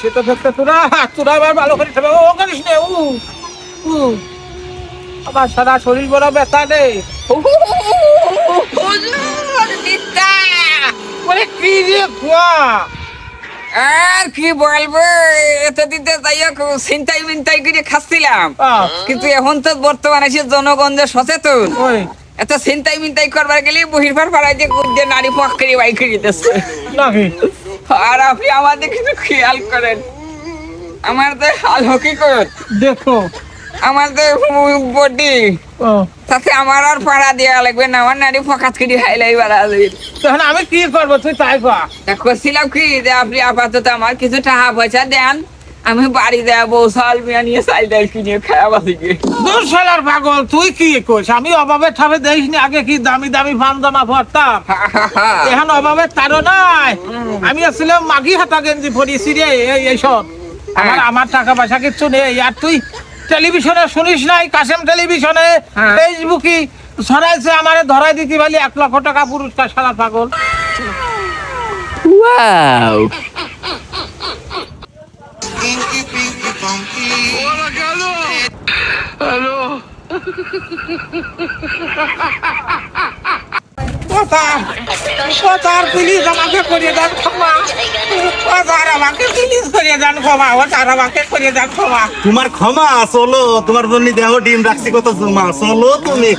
সেটা দেখতে তোরা তোরা আবার ভালো করে খাবে ও করিস নে উ আমার সারা শরীর বড় ব্যথা রে বলে কি রে খোয়া আর কি বলবো, এতদিন তো যাই হোক ছিনতাই মিনতাই করে খাচ্ছিলাম, কিন্তু এখন তো বর্তমানে সে জনগণ যে সচেতন, ওই এত ছিনতাই মিনতাই করবার গেলে বহিরবার পাড়ায় যে নারী পক্ষে বাইক করে দিতেছে। নাকি আর আপনি আমাদের কিছু খেয়াল করেন, আমার তো হাল হকিকত দেখো আমার তো বডি তাতে আমার আর পাড়া দেওয়া লাগবে না, আমার নারী ফকাত করে হাইলাই বাড়া তখন আমি কি করবো তুই তাই কর। করছিলাম কি যে আপনি আপাতত আমার কিছু টাকা পয়সা দেন, আমি বাড়ি দেয়া বউ সাল মিয়া নিয়ে চাল ডাল কিনে খাওয়া বাসি গিয়ে। দূর শালার পাগল তুই কি করিস, আমি অভাবে ঠাবে দেখিসনি আগে কি দামি দামি পাঞ্জামা পরতাম, এখন অভাবে তারও নাই। আমি আসলে মাগি হাতা গেঞ্জি পরিছি রে এইসব, আমার টাকা পয়সা কিচ্ছু নেই। আর তুই টেলিভিশনে শুনিস নাই, কাশেম টেলিভিশনে ফেসবুকে ছড়াইছে আমারে ধরাই দিতে পারলি 1 লক্ষ টাকা পুরস্কার, শালা পাগল। ওয়াও প্লিজ আমাকে করিয়ে দেন ক্ষমা, আমাকে প্লিজ করিয়ে দেন ক্ষমা, আমাকে করিয়ে দেন ক্ষমা। তোমার ক্ষমা চলো, তোমার জন্য দেহ ডিম রাখছি কত জমা, চলো তুমি